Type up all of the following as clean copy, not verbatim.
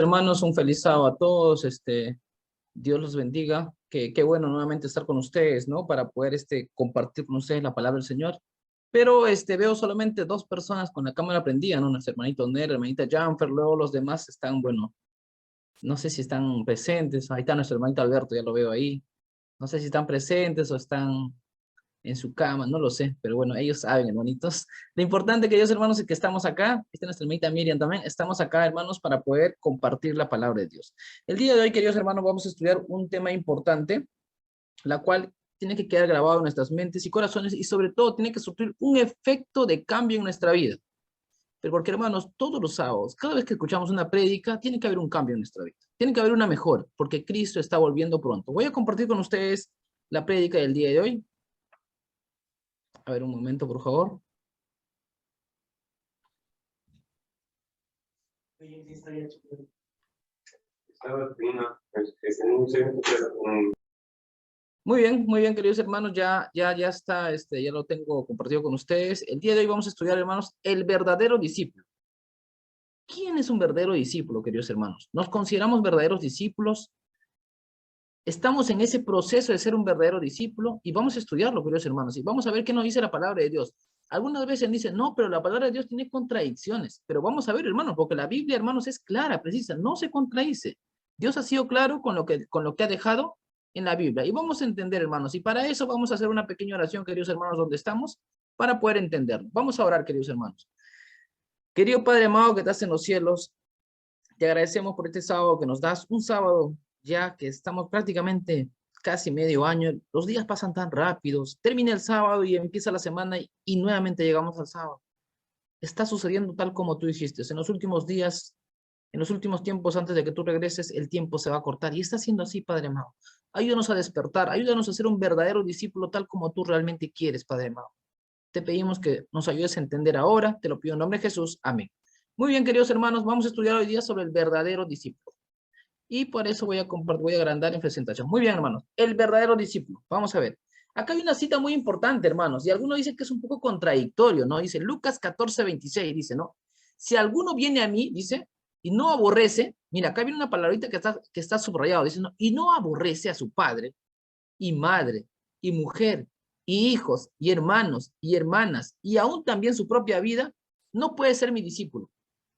Hermanos, un feliz sábado a todos. Dios los bendiga. Qué bueno nuevamente estar con ustedes, ¿no? Para poder compartir con ustedes la palabra del Señor. Pero veo solamente dos personas con la cámara prendida, ¿no? Nuestro hermanito Ner, hermanita Janfer, luego los demás están, bueno, no sé si están presentes. Ahí está nuestro hermanito Alberto, ya lo veo ahí. No sé si están presentes o están en su cama, no lo sé, pero bueno, ellos saben, hermanitos. Lo importante, queridos hermanos, es que estamos acá, esta es nuestra hermanita Miriam también, estamos acá, hermanos, para poder compartir la palabra de Dios. El día de hoy, queridos hermanos, vamos a estudiar un tema importante, la cual tiene que quedar grabado en nuestras mentes y corazones y sobre todo tiene que sufrir un efecto de cambio en nuestra vida. Pero porque, hermanos, todos los sábados, cada vez que escuchamos una prédica, tiene que haber un cambio en nuestra vida. Tiene que haber una mejora, porque Cristo está volviendo pronto. Voy a compartir con ustedes la prédica del día de hoy. A ver, un momento, por favor. Muy bien, queridos hermanos, ya está, ya lo tengo compartido con ustedes. El día de hoy vamos a estudiar, hermanos, el verdadero discípulo. ¿Quién es un verdadero discípulo, queridos hermanos? ¿Nos consideramos verdaderos discípulos? Estamos en ese proceso de ser un verdadero discípulo y vamos a estudiarlo, queridos hermanos, y vamos a ver qué nos dice la palabra de Dios. Algunas veces dicen, no, pero la palabra de Dios tiene contradicciones, pero vamos a ver, hermanos, porque la Biblia, hermanos, es clara, precisa, no se contradice. Dios ha sido claro con lo que ha dejado en la Biblia, y vamos a entender, hermanos, y para eso vamos a hacer una pequeña oración, queridos hermanos, donde estamos, para poder entenderlo. Vamos a orar, queridos hermanos. Querido Padre amado que estás en los cielos, te agradecemos por este sábado que nos das, un sábado ya que estamos prácticamente casi medio año, los días pasan tan rápidos, termina el sábado y empieza la semana y nuevamente llegamos al sábado. Está sucediendo tal como tú dijiste, en los últimos días, en los últimos tiempos antes de que tú regreses, el tiempo se va a cortar y está siendo así, Padre amado. Ayúdanos a despertar, ayúdanos a ser un verdadero discípulo tal como tú realmente quieres, Padre amado. Te pedimos que nos ayudes a entender ahora, te lo pido en nombre de Jesús, amén. Muy bien, queridos hermanos, vamos a estudiar hoy día sobre el verdadero discípulo. Y por eso voy a agrandar en presentación. Muy bien, hermanos. El verdadero discípulo. Vamos a ver. Acá hay una cita muy importante, hermanos, y algunos dicen que es un poco contradictorio, ¿no? Dice Lucas 14:26, dice, ¿no? Si alguno viene a mí, dice, y no aborrece, mira, acá viene una palabrita que está subrayado, dice, ¿no? Y no aborrece a su padre y madre y mujer y hijos y hermanos y hermanas y aún también su propia vida, no puede ser mi discípulo.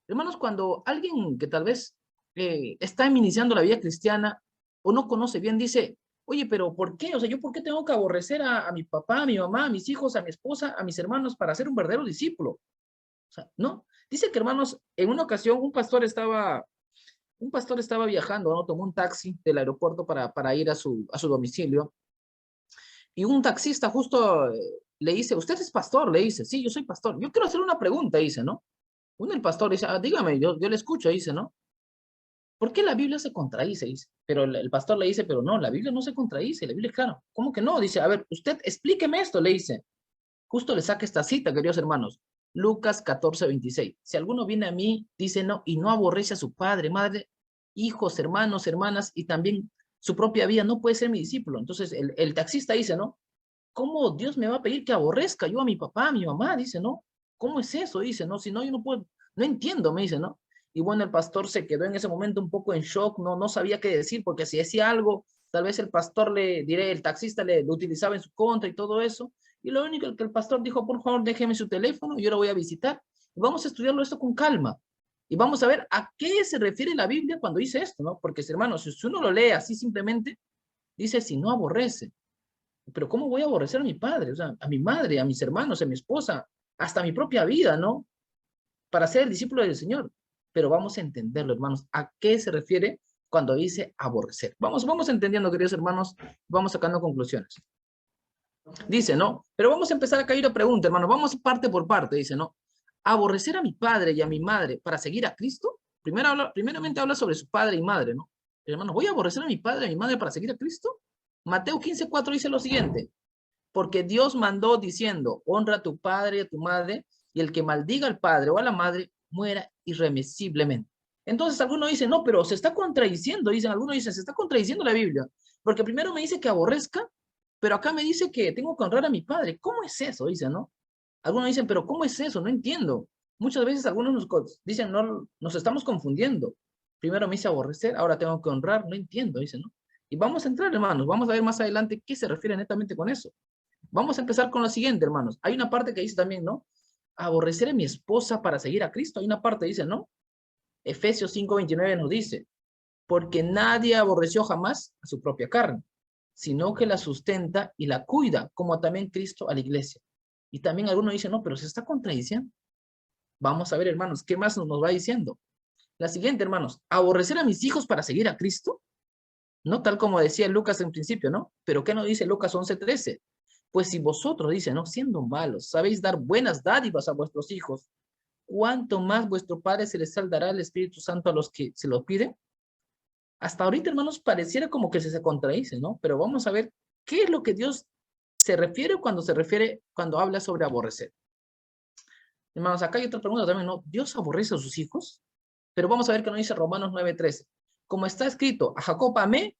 Hermanos, cuando alguien que tal vez está iniciando la vida cristiana o no conoce bien, dice, oye, pero ¿por qué? O sea, ¿yo por qué tengo que aborrecer a mi papá, a mi mamá, a mis hijos, a mi esposa, a mis hermanos para ser un verdadero discípulo? O sea, ¿no? Dice que, hermanos, en una ocasión un pastor estaba viajando, ¿no? Tomó un taxi del aeropuerto para ir a su domicilio y un taxista justo le dice, ¿usted es pastor? Le dice, sí, yo soy pastor. Yo quiero hacer una pregunta, dice, ¿no? Uno, el pastor dice, dígame, yo le escucho, dice, ¿no? ¿Por qué la Biblia se contradice? Dice. Pero el pastor le dice, pero no, la Biblia no se contradice, la Biblia es clara. ¿Cómo que no? Dice, a ver, usted explíqueme esto, le dice. Justo le saca esta cita, queridos hermanos. Lucas 14:26. Si alguno viene a mí, dice no, y no aborrece a su padre, madre, hijos, hermanos, hermanas, y también su propia vida, no puede ser mi discípulo. Entonces el taxista dice, ¿no? ¿Cómo Dios me va a pedir que aborrezca yo a mi papá, a mi mamá? Dice, ¿no? ¿Cómo es eso? Dice, ¿no? Si no, yo no puedo, no entiendo, me dice, ¿no? Y bueno, el pastor se quedó en ese momento un poco en shock, no sabía qué decir, porque si decía algo, tal vez el pastor el taxista lo utilizaba en su contra y todo eso. Y lo único que el pastor dijo, por favor, déjeme su teléfono, yo lo voy a visitar. Y vamos a estudiarlo esto con calma. Y vamos a ver a qué se refiere la Biblia cuando dice esto, ¿no? Porque, hermanos, si uno lo lee así simplemente, dice, si no aborrece. Pero ¿cómo voy a aborrecer a mi padre? O sea, a mi madre, a mis hermanos, a mi esposa, hasta mi propia vida, ¿no? Para ser el discípulo del Señor. Pero vamos a entenderlo, hermanos. ¿A qué se refiere cuando dice aborrecer? Vamos entendiendo, queridos hermanos, vamos sacando conclusiones. Dice, ¿no? Pero vamos a empezar acá a ir a pregunta, hermano. Vamos parte por parte, dice, ¿no? Aborrecer a mi padre y a mi madre para seguir a Cristo. Primeramente habla sobre su padre y madre, ¿no? Pero, hermano, ¿voy a aborrecer a mi padre y a mi madre para seguir a Cristo? Mateo 15:4 dice lo siguiente. Porque Dios mandó diciendo, honra a tu padre y a tu madre, y el que maldiga al padre o a la madre, muera irremisiblemente. Entonces algunos dicen, no, pero se está contradiciendo, algunos dicen, se está contradiciendo la Biblia, porque primero me dice que aborrezca, pero acá me dice que tengo que honrar a mi padre. ¿Cómo es eso? Dicen, ¿no? Algunos dicen, pero ¿cómo es eso? No entiendo. Muchas veces algunos dicen, no, nos estamos confundiendo. Primero me hice aborrecer, ahora tengo que honrar, no entiendo, dice, ¿no? Y vamos a entrar, hermanos, vamos a ver más adelante qué se refiere netamente con eso. Vamos a empezar con lo siguiente, hermanos. Hay una parte que dice también, ¿no? Aborrecer a mi esposa para seguir a Cristo. Hay una parte, dice, ¿no? Efesios 5:29 nos dice, porque nadie aborreció jamás a su propia carne, sino que la sustenta y la cuida, como también Cristo a la iglesia. Y también algunos dicen, no, pero se está contradiciendo. Vamos a ver, hermanos, ¿qué más nos va diciendo? La siguiente, hermanos, aborrecer a mis hijos para seguir a Cristo, no tal como decía Lucas en principio, ¿no? Pero ¿qué nos dice Lucas 11:13? Pues si vosotros, dice, ¿no? Siendo malos, sabéis dar buenas dádivas a vuestros hijos, ¿cuánto más vuestro Padre Celestial dará el Espíritu Santo a los que se lo piden? Hasta ahorita, hermanos, pareciera como que se contradice, ¿no? Pero vamos a ver qué es lo que Dios se refiere cuando habla sobre aborrecer. Hermanos, acá hay otra pregunta también, ¿no? ¿Dios aborrece a sus hijos? Pero vamos a ver qué nos dice Romanos 9:13. Como está escrito, a Jacob amé,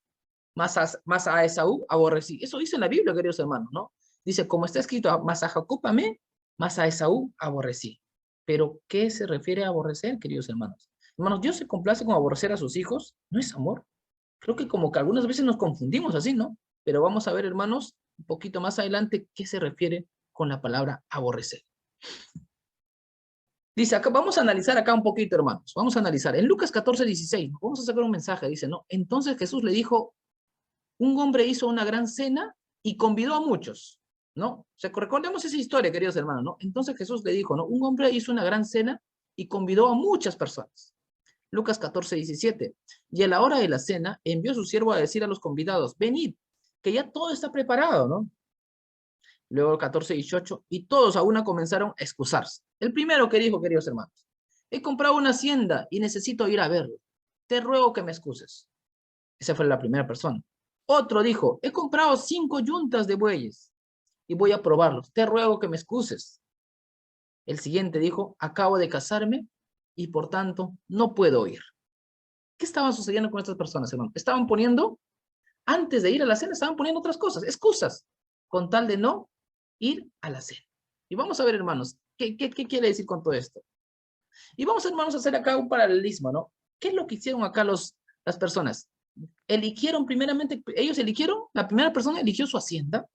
más a Esaú aborrecí. Eso dice en la Biblia, queridos hermanos, ¿no? Dice, como está escrito, más a Jacob amé, más a Esaú aborrecí. Pero, ¿qué se refiere a aborrecer, queridos hermanos? Hermanos, ¿Dios se complace con aborrecer a sus hijos? ¿No es amor? Creo que como que algunas veces nos confundimos así, ¿no? Pero vamos a ver, hermanos, un poquito más adelante, qué se refiere con la palabra aborrecer. Dice, acá, vamos a analizar acá un poquito, hermanos. Vamos a analizar. En Lucas 14:16, vamos a sacar un mensaje, dice, ¿no? Entonces Jesús le dijo, un hombre hizo una gran cena y convidó a muchos, ¿no? O sea, recordemos esa historia, queridos hermanos, ¿no? Entonces Jesús le dijo, ¿no? Un hombre hizo una gran cena y convidó a muchas personas. Lucas 14:17. Y a la hora de la cena envió a su siervo a decir a los convidados, venid, que ya todo está preparado, ¿no? Luego 14:18, y todos a una comenzaron a excusarse. El primero que dijo, queridos hermanos, he comprado una hacienda y necesito ir a verlo. Te ruego que me excuses. Esa fue la primera persona. Otro dijo, he comprado 5 yuntas de bueyes y voy a probarlos. Te ruego que me excuses. El siguiente dijo, acabo de casarme y por tanto no puedo ir. ¿Qué estaba sucediendo con estas personas, hermano? Estaban poniendo, antes de ir a la cena, estaban poniendo otras cosas, excusas, con tal de no ir a la cena. Y vamos a ver, hermanos, ¿qué quiere decir con todo esto? Y vamos, hermanos, a hacer acá un paralelismo, ¿no? ¿Qué es lo que hicieron acá las personas? Eligieron primeramente, ellos eligieron, la primera persona eligió su hacienda,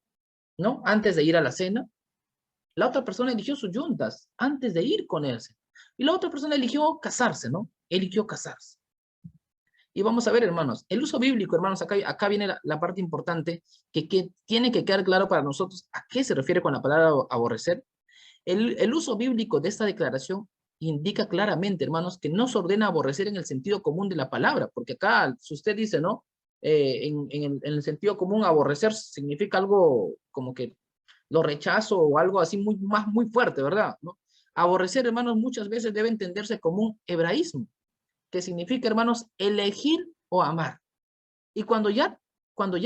¿no? Antes de ir a la cena. La otra persona eligió sus yuntas antes de ir con él. Y la otra persona eligió casarse, ¿no? Eligió casarse. Y vamos a ver, hermanos, el uso bíblico, hermanos, acá viene la parte importante que tiene que quedar claro para nosotros a qué se refiere con la palabra aborrecer. El uso bíblico de esta declaración indica claramente, hermanos, que no se ordena aborrecer en el sentido común de la palabra, porque acá, si usted dice, ¿no? En el sentido común, aborrecer significa algo como que lo rechazo o algo así muy fuerte, ¿verdad? ¿No? Aborrecer, hermanos, muchas veces debe entenderse como un hebraísmo, que significa, hermanos, elegir o amar. Y cuando ya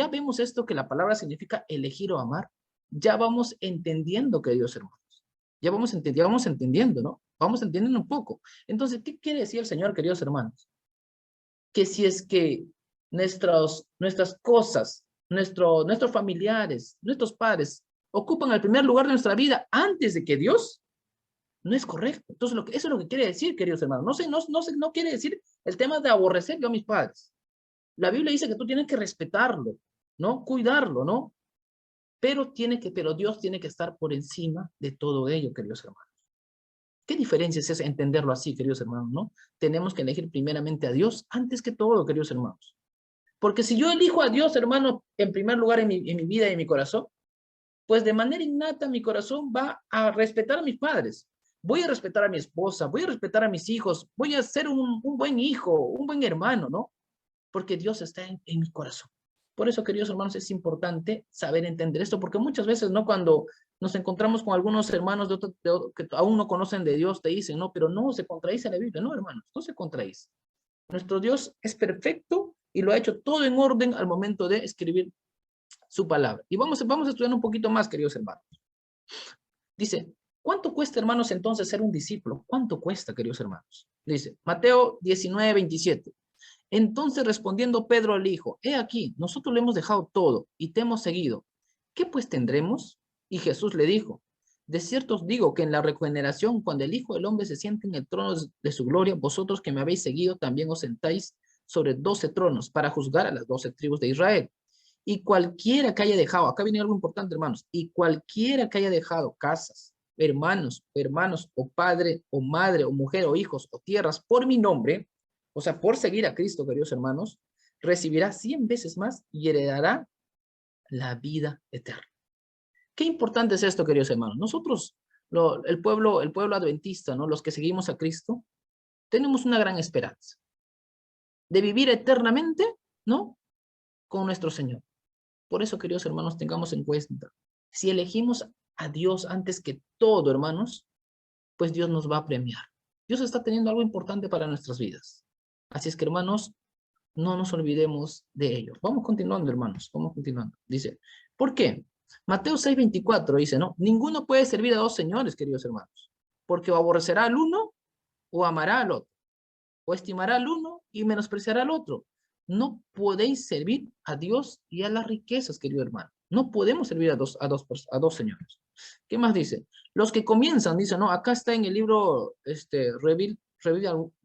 vemos esto, que la palabra significa elegir o amar, ya vamos entendiendo, queridos hermanos. Ya vamos entendiendo, ¿no? Vamos entendiendo un poco. Entonces, ¿qué quiere decir el Señor, queridos hermanos? Que si es que nuestras cosas, nuestros familiares, nuestros padres, ocupan el primer lugar de nuestra vida antes de que Dios, no es correcto. Entonces, eso es lo que quiere decir, queridos hermanos. No quiere decir el tema de aborrecer yo a mis padres. La Biblia dice que tú tienes que respetarlo, ¿no? Cuidarlo, ¿no? Pero Dios tiene que estar por encima de todo ello, queridos hermanos. ¿Qué diferencia es esa? Entenderlo así, queridos hermanos, ¿no? Tenemos que elegir primeramente a Dios antes que todo, queridos hermanos. Porque si yo elijo a Dios, hermano, en primer lugar en mi vida y en mi corazón, pues de manera innata mi corazón va a respetar a mis padres. Voy a respetar a mi esposa, voy a respetar a mis hijos, voy a ser un buen hijo, un buen hermano, ¿no? Porque Dios está en mi corazón. Por eso, queridos hermanos, es importante saber entender esto, porque muchas veces, ¿no? Cuando nos encontramos con algunos hermanos que aún no conocen de Dios, te dicen, no, pero no, se contradice la Biblia. No, hermanos, no se contradice. Nuestro Dios es perfecto y lo ha hecho todo en orden al momento de escribir su palabra. Y vamos a estudiar un poquito más, queridos hermanos. Dice, ¿cuánto cuesta, hermanos, entonces ser un discípulo? ¿Cuánto cuesta, queridos hermanos? Dice, Mateo 19:27. Entonces respondiendo Pedro le dijo, he aquí, nosotros le hemos dejado todo y te hemos seguido. ¿Qué pues tendremos? Y Jesús le dijo, De cierto os digo que en la regeneración, cuando el Hijo del Hombre se siente en el trono de su gloria, vosotros que me habéis seguido también os sentáis sobre 12 tronos para juzgar a las 12 tribus de Israel. Y cualquiera que haya dejado, acá viene algo importante, hermanos, y cualquiera que haya dejado casas, hermanos, o padre, o madre, o mujer, o hijos, o tierras, por mi nombre, o sea, por seguir a Cristo, queridos hermanos, recibirá 100 veces más y heredará la vida eterna. Qué importante es esto, queridos hermanos. Nosotros, el pueblo adventista, ¿no? Los que seguimos a Cristo, tenemos una gran esperanza de vivir eternamente, ¿no? Con nuestro Señor. Por eso, queridos hermanos, tengamos en cuenta, si elegimos a Dios antes que todo, hermanos, pues Dios nos va a premiar. Dios está teniendo algo importante para nuestras vidas. Así es que, hermanos, no nos olvidemos de ello. Vamos continuando, hermanos, vamos continuando. Dice, ¿por qué? Mateo 6:24 dice, ¿no? Ninguno puede servir a dos señores, queridos hermanos, porque o aborrecerá al uno o amará al otro, o estimará al uno y menospreciará al otro. No podéis servir a Dios y a las riquezas, querido hermano. No podemos servir a dos señores. ¿Qué más dice? Los que comienzan, dice, ¿no? Acá está en el libro,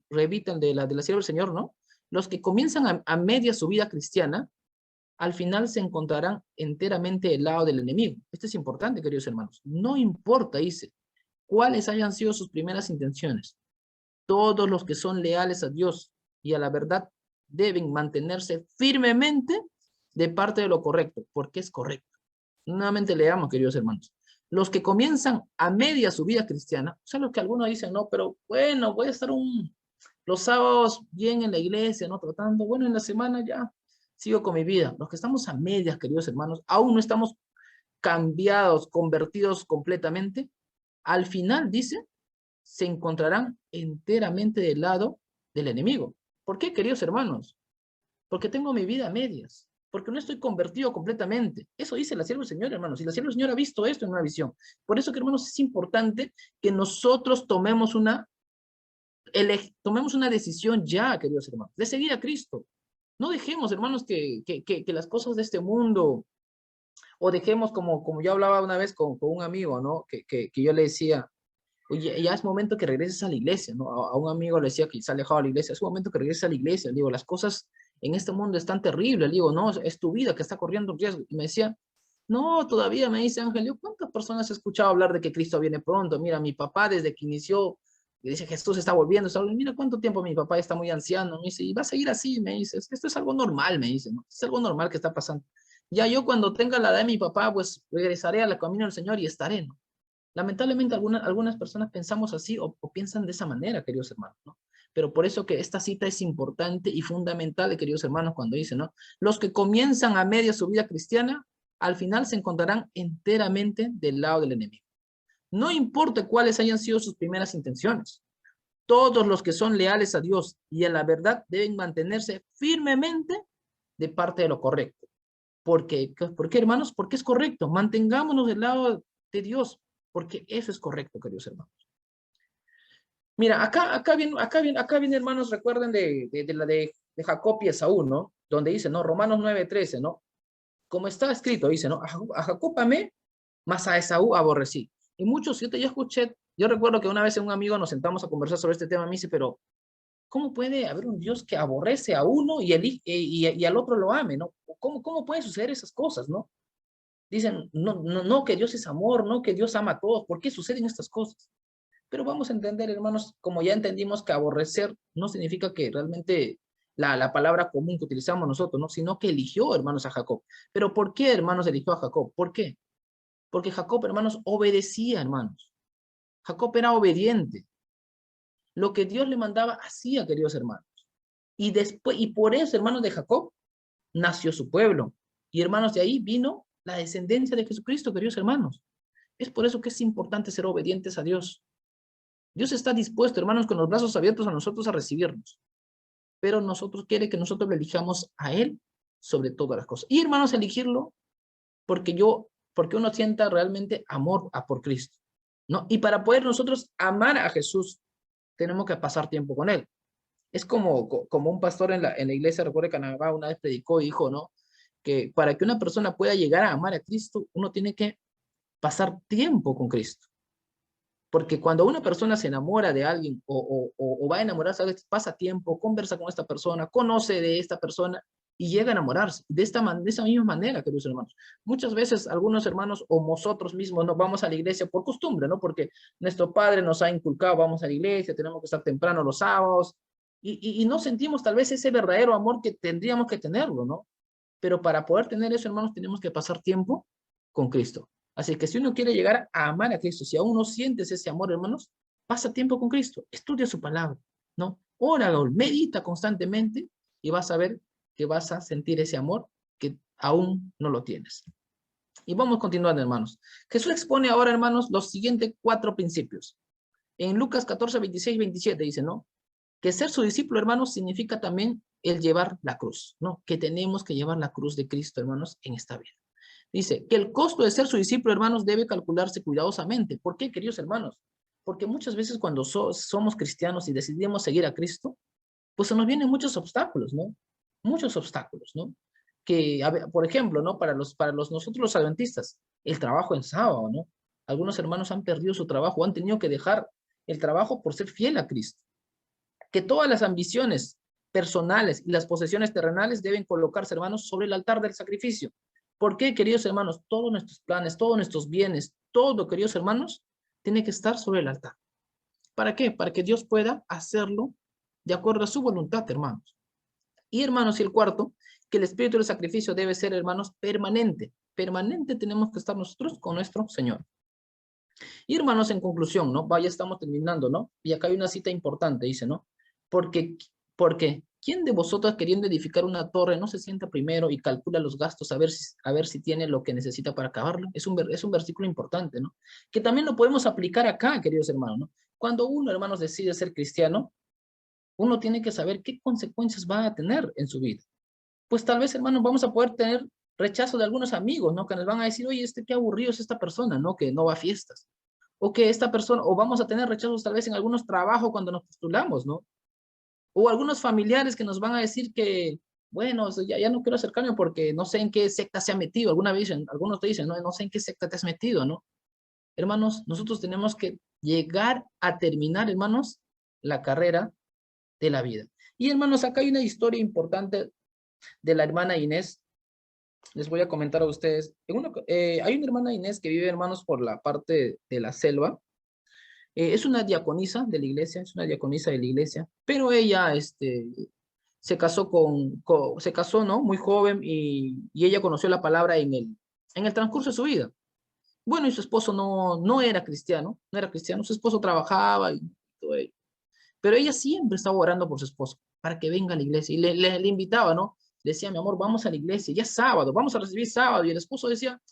Revitan de la sierva del Señor, ¿no? Los que comienzan a media su vida cristiana, al final se encontrarán enteramente del lado del enemigo. Esto es importante, queridos hermanos. No importa, dice, cuáles hayan sido sus primeras intenciones. Todos los que son leales a Dios y a la verdad deben mantenerse firmemente de parte de lo correcto, porque es correcto. Nuevamente leamos, queridos hermanos. Los que comienzan a media su vida cristiana, o sea, lo que algunos dicen, no, pero bueno, voy a estar los sábados bien en la iglesia, no tratando, bueno, en la semana ya sigo con mi vida. Los que estamos a medias, queridos hermanos, aún no estamos cambiados, convertidos completamente, al final, dice, se encontrarán enteramente del lado del enemigo. ¿Por qué, queridos hermanos? Porque tengo mi vida a medias, porque no estoy convertido completamente. Eso dice la sierva del Señor, hermanos, y la sierva del Señor ha visto esto en una visión. Por eso, que, hermanos, es importante que nosotros tomemos una decisión ya, queridos hermanos, de seguir a Cristo. No dejemos, hermanos, que las cosas de este mundo, o dejemos como yo hablaba una vez con un amigo, ¿no? Que yo le decía, oye, ya es momento que regreses a la iglesia, ¿no? A un amigo le decía que se ha alejado de la iglesia, es momento que regreses a la iglesia. Le digo, las cosas en este mundo están terribles. Le digo, no, es tu vida que está corriendo un riesgo. Y me decía, no, todavía, me dice Ángel, yo, ¿cuántas personas he escuchado hablar de que Cristo viene pronto? Mira, mi papá desde que inició, y dice, Jesús está volviendo, mira cuánto tiempo mi papá está muy anciano, me dice, y va a seguir así, me dice, esto es algo normal, me dice, ¿no? Es algo normal que está pasando. Ya yo cuando tenga la edad de mi papá, pues regresaré a la camino del Señor y estaré, ¿no? Lamentablemente algunas personas pensamos así o piensan de esa manera, queridos hermanos, ¿no? Pero por eso que esta cita es importante y fundamental, queridos hermanos, cuando dice, ¿no? Los que comienzan a media su vida cristiana, al final se encontrarán enteramente del lado del enemigo. No importa cuáles hayan sido sus primeras intenciones. Todos los que son leales a Dios y a la verdad deben mantenerse firmemente de parte de lo correcto. ¿Por qué, hermanos? Porque es correcto. Mantengámonos del lado de Dios, porque eso es correcto, queridos hermanos. Mira, acá viene, hermanos, recuerden de Jacob y Esaú, ¿no? Donde dice, ¿no? Romanos 9:13, ¿no? Como está escrito, dice, ¿no? A Jacob amé, mas a Esaú aborrecí. Y muchos, yo recuerdo que una vez un amigo nos sentamos a conversar sobre este tema, me dice, pero ¿cómo puede haber un Dios que aborrece a uno y al otro lo ame, ¿no? ¿Cómo pueden suceder esas cosas, no? Dicen, no, que Dios es amor, no, que Dios ama a todos. ¿Por qué suceden estas cosas? Pero vamos a entender, hermanos, como ya entendimos que aborrecer no significa que realmente la palabra común que utilizamos nosotros, ¿no? Sino que eligió, hermanos, a Jacob. ¿Pero por qué, hermanos, eligió a Jacob? ¿Por qué? Porque Jacob, hermanos, obedecía, hermanos. Jacob era obediente. Lo que Dios le mandaba hacía, queridos hermanos. Y por eso, hermanos, de Jacob nació su pueblo. Y, hermanos, de ahí vino la descendencia de Jesucristo, queridos hermanos. Es por eso que es importante ser obedientes a Dios. Dios está dispuesto, hermanos, con los brazos abiertos a nosotros a recibirnos. Pero nosotros quiere que nosotros le elijamos a Él sobre todas las cosas. Y, hermanos, elegirlo porque uno sienta realmente amor por Cristo, ¿no? Y para poder nosotros amar a Jesús, tenemos que pasar tiempo con Él. Es como un pastor en la iglesia, recuerdo que Canadá una vez predicó y dijo, ¿no? Que para que una persona pueda llegar a amar a Cristo, uno tiene que pasar tiempo con Cristo. Porque cuando una persona se enamora de alguien o va a enamorarse, a veces pasa tiempo, conversa con esta persona, conoce de esta persona y llega a enamorarse. De esa misma manera, queridos hermanos. Muchas veces algunos hermanos o nosotros mismos no vamos a la iglesia por costumbre, ¿no? Porque nuestro padre nos ha inculcado, vamos a la iglesia, tenemos que estar temprano los sábados y no sentimos tal vez ese verdadero amor que tendríamos que tenerlo, ¿no? Pero para poder tener eso, hermanos, tenemos que pasar tiempo con Cristo. Así que si uno quiere llegar a amar a Cristo, si aún no sientes ese amor, hermanos, pasa tiempo con Cristo, estudia su palabra, ¿no? Ora, medita constantemente y vas a ver que vas a sentir ese amor que aún no lo tienes. Y vamos continuando, hermanos. Jesús expone ahora, hermanos, los siguientes 4 principios. En Lucas 14, 26, 27 dice, ¿no? Que ser su discípulo, hermanos, significa también el llevar la cruz, ¿no? Que tenemos que llevar la cruz de Cristo, hermanos, en esta vida. Dice que el costo de ser su discípulo, hermanos, debe calcularse cuidadosamente. ¿Por qué, queridos hermanos? Porque muchas veces cuando somos cristianos y decidimos seguir a Cristo, pues se nos vienen muchos obstáculos, ¿no? Muchos obstáculos, ¿no? Que, por ejemplo, ¿no? Nosotros los adventistas, el trabajo en sábado, ¿no? Algunos hermanos han perdido su trabajo, han tenido que dejar el trabajo por ser fiel a Cristo. Que todas las ambiciones personales y las posesiones terrenales deben colocarse, hermanos, sobre el altar del sacrificio. ¿Por qué, queridos hermanos? Todos nuestros planes, todos nuestros bienes, todo, queridos hermanos, tiene que estar sobre el altar. ¿Para qué? Para que Dios pueda hacerlo de acuerdo a su voluntad, hermanos. Y, hermanos, y el cuarto, que el espíritu del sacrificio debe ser, hermanos, permanente. Permanente tenemos que estar nosotros con nuestro Señor. Y, hermanos, en conclusión, ¿no? Vaya, estamos terminando, ¿no? Y acá hay una cita importante, dice, ¿no? Porque ¿quién de vosotros queriendo edificar una torre no se sienta primero y calcula los gastos a ver si tiene lo que necesita para acabarlo? Es un versículo importante, ¿no? Que también lo podemos aplicar acá, queridos hermanos, ¿no? Cuando uno, hermanos, decide ser cristiano, uno tiene que saber qué consecuencias va a tener en su vida. Pues tal vez, hermanos, vamos a poder tener rechazo de algunos amigos, ¿no? Que nos van a decir, oye, qué aburrido es esta persona, ¿no? Que no va a fiestas. O que esta persona, o vamos a tener rechazos tal vez en algunos trabajos cuando nos postulamos, ¿no? O algunos familiares que nos van a decir que, bueno, ya no quiero acercarme porque no sé en qué secta se ha metido. Algunos te dicen, no sé en qué secta te has metido, ¿no? Hermanos, nosotros tenemos que llegar a terminar, hermanos, la carrera de la vida. Y, hermanos, acá hay una historia importante de la hermana Inés. Les voy a comentar a ustedes. Hay una hermana Inés que vive, hermanos, por la parte de la selva. Es una diaconisa de la iglesia, pero ella se casó ¿no? Muy joven y ella conoció la palabra en el transcurso de su vida. Bueno, y su esposo no era cristiano, su esposo trabajaba y todo ello. Pero ella siempre estaba orando por su esposo, para que venga a la iglesia, y le invitaba, ¿no? Le decía, mi amor, vamos a la iglesia, ya es sábado, vamos a recibir sábado, y el esposo decía,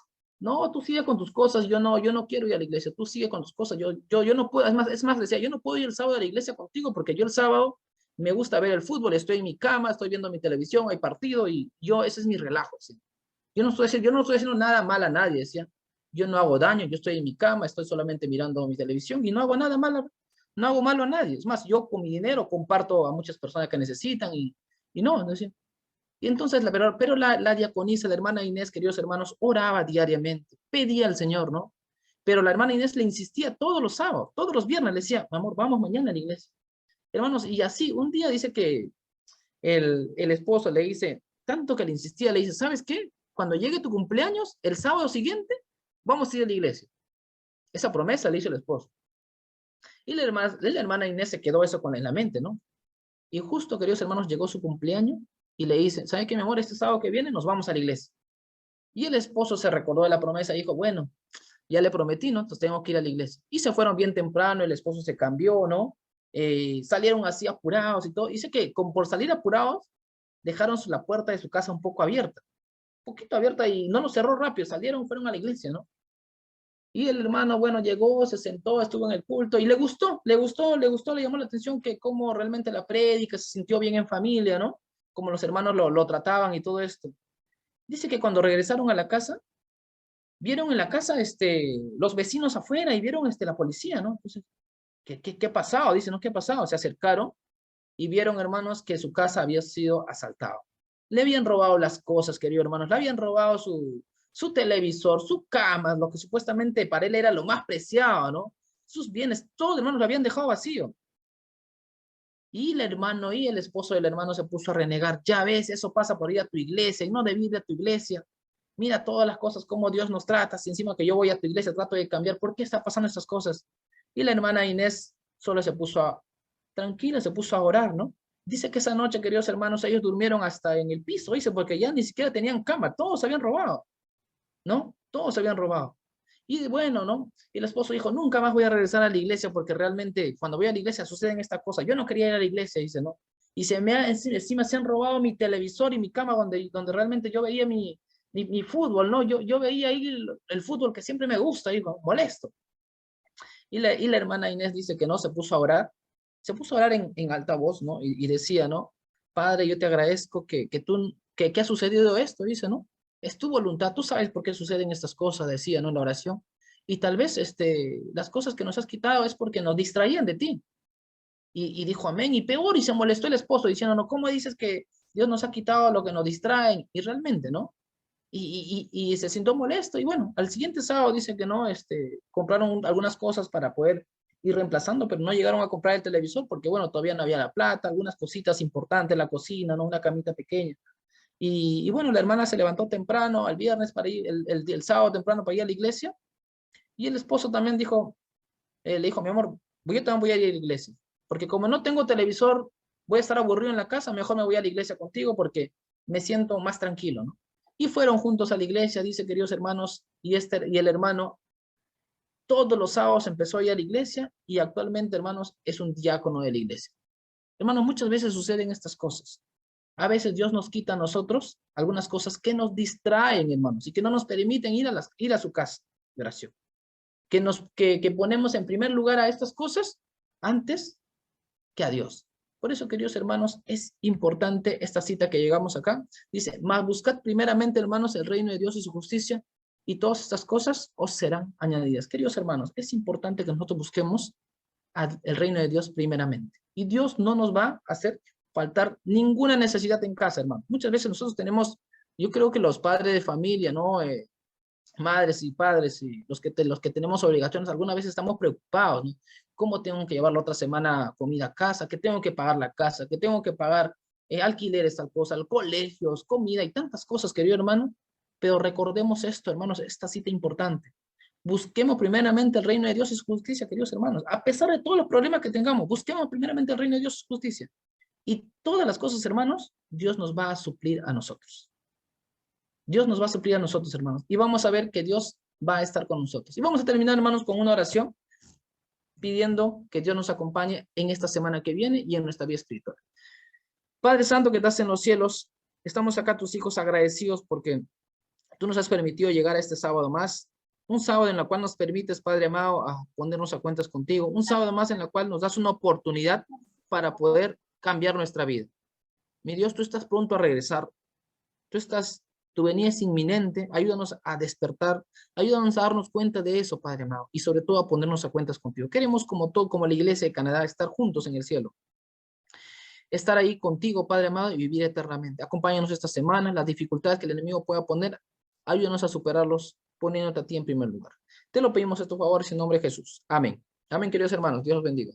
no, tú sigue con tus cosas, yo no quiero ir a la iglesia, tú sigue con tus cosas, yo no puedo, es más, decía, yo no puedo ir el sábado a la iglesia contigo, porque yo el sábado me gusta ver el fútbol, estoy en mi cama, estoy viendo mi televisión, hay partido, y ese es mi relajo, ¿sí? Yo no estoy haciendo nada mal a nadie, decía, yo no hago daño, yo estoy en mi cama, estoy solamente mirando mi televisión, y no hago nada malo, no hago malo a nadie, es más, yo con mi dinero comparto a muchas personas que necesitan, y no, decía. Y entonces, pero la diaconisa, la hermana Inés, queridos hermanos, oraba diariamente, pedía al Señor, ¿no? Pero la hermana Inés le insistía todos los sábados, todos los viernes, le decía, amor, vamos mañana a la iglesia. Hermanos, y así, un día dice que el esposo le dice, tanto que le insistía, le dice, ¿sabes qué? Cuando llegue tu cumpleaños, el sábado siguiente, vamos a ir a la iglesia. Esa promesa le hizo el esposo. Y la hermana Inés se quedó eso en la mente, ¿no? Y justo, queridos hermanos, llegó su cumpleaños y le dice, ¿sabe qué, mi amor? Este sábado que viene nos vamos a la iglesia. Y el esposo se recordó de la promesa y dijo, bueno, ya le prometí, ¿no? Entonces tenemos que ir a la iglesia. Y se fueron bien temprano, el esposo se cambió, ¿no? Salieron así apurados y todo. Dice que por salir apurados, dejaron la puerta de su casa un poco abierta. Un poquito abierta y no lo cerró rápido. Salieron, fueron a la iglesia, ¿no? Y el hermano, bueno, llegó, se sentó, estuvo en el culto y le gustó, le llamó la atención que cómo realmente la prédica, se sintió bien en familia, ¿no? Como los hermanos lo trataban y todo esto. Dice que cuando regresaron a la casa, vieron en la casa los vecinos afuera y vieron la policía, ¿no? Entonces, ¿qué ha pasado? Dice, ¿no? ¿Qué ha pasado? Se acercaron y vieron, hermanos, que su casa había sido asaltada. Le habían robado las cosas, queridos hermanos, le habían robado su televisor, su cama, lo que supuestamente para él era lo más preciado, ¿no? sus bienes, todos, hermanos, lo habían dejado vacío. Y el hermano y el esposo del hermano se puso a renegar. Ya ves, eso pasa por ir a tu iglesia y no debí ir a tu iglesia. Mira todas las cosas, cómo Dios nos trata. Si encima que yo voy a tu iglesia, trato de cambiar. ¿Por qué está pasando estas cosas? Y la hermana Inés solo se puso tranquila, se puso a orar, ¿no? Dice que esa noche, queridos hermanos, ellos durmieron hasta en el piso, dice, porque ya ni siquiera tenían cama, todos se habían robado, ¿no? Todos se habían robado. Y bueno, ¿no? Y el esposo dijo, nunca más voy a regresar a la iglesia porque realmente cuando voy a la iglesia suceden estas cosas. Yo no quería ir a la iglesia, dice, ¿no? Y encima se han robado mi televisor y mi cama donde realmente yo veía mi fútbol, ¿no? Yo veía ahí el fútbol que siempre me gusta, digo, molesto. Y la hermana Inés dice que no, se puso a orar en alta voz, ¿no? Y decía, ¿no? Padre, yo te agradezco que ha sucedido esto, dice, ¿no? Es tu voluntad, tú sabes por qué suceden estas cosas, decía, ¿no? En la oración. Y tal vez las cosas que nos has quitado es porque nos distraían de ti. Y dijo amén, y peor, y se molestó el esposo diciendo, no, ¿cómo dices que Dios nos ha quitado lo que nos distraen? Y realmente, ¿no? Y se sintió molesto. Y bueno, al siguiente sábado dice que no, compraron algunas cosas para poder ir reemplazando, pero no llegaron a comprar el televisor porque, bueno, todavía no había la plata, algunas cositas importantes, la cocina, ¿no? Una camita pequeña. Y bueno, la hermana se levantó temprano al viernes para ir, el sábado temprano para ir a la iglesia. Y el esposo también le dijo, mi amor, yo también voy a ir a la iglesia. Porque como no tengo televisor, voy a estar aburrido en la casa, mejor me voy a la iglesia contigo porque me siento más tranquilo, ¿no? Y fueron juntos a la iglesia, dice, queridos hermanos, y el hermano todos los sábados empezó a ir a la iglesia y actualmente, hermanos, es un diácono de la iglesia. Hermanos, muchas veces suceden estas cosas. A veces Dios nos quita a nosotros algunas cosas que nos distraen, hermanos, y que no nos permiten ir a su casa de oración. Que ponemos en primer lugar a estas cosas antes que a Dios. Por eso, queridos hermanos, es importante esta cita que llegamos acá. Dice, mas buscad primeramente, hermanos, el reino de Dios y su justicia, y todas estas cosas os serán añadidas. Queridos hermanos, es importante que nosotros busquemos el reino de Dios primeramente. Y Dios no nos va a hacer faltar ninguna necesidad en casa, hermano. Muchas veces nosotros tenemos, yo creo que los padres de familia, ¿no? Madres y padres y los que tenemos obligaciones, algunas veces estamos preocupados, ¿no? ¿Cómo tengo que llevar la otra semana comida a casa? ¿Qué tengo que pagar la casa? ¿Qué tengo que pagar alquileres, tal cosa, colegios, comida y tantas cosas, querido hermano? Pero recordemos esto, hermanos, esta cita importante. Busquemos primeramente el reino de Dios y su justicia, queridos hermanos. A pesar de todos los problemas que tengamos, busquemos primeramente el reino de Dios y su justicia. Y todas las cosas, hermanos, Dios nos va a suplir a nosotros. Dios nos va a suplir a nosotros, hermanos. Y vamos a ver que Dios va a estar con nosotros. Y vamos a terminar, hermanos, con una oración pidiendo que Dios nos acompañe en esta semana que viene y en nuestra vida espiritual. Padre Santo que estás en los cielos, estamos acá tus hijos agradecidos porque tú nos has permitido llegar a este sábado más. Un sábado en el cual nos permites, Padre amado, a ponernos a cuentas contigo. Un sábado más en el cual nos das una oportunidad para poder cambiar nuestra vida. Mi Dios, tú estás pronto a regresar. Tu venida es inminente, ayúdanos a despertar, ayúdanos a darnos cuenta de eso, Padre amado, y sobre todo a ponernos a cuentas contigo. Queremos como la Iglesia de Canadá, estar juntos en el cielo. Estar ahí contigo, Padre amado, y vivir eternamente. Acompáñanos esta semana, las dificultades que el enemigo pueda poner, ayúdanos a superarlos, poniéndote a ti en primer lugar. Te lo pedimos estos favores en nombre de Jesús. Amén. Amén, queridos hermanos. Dios los bendiga.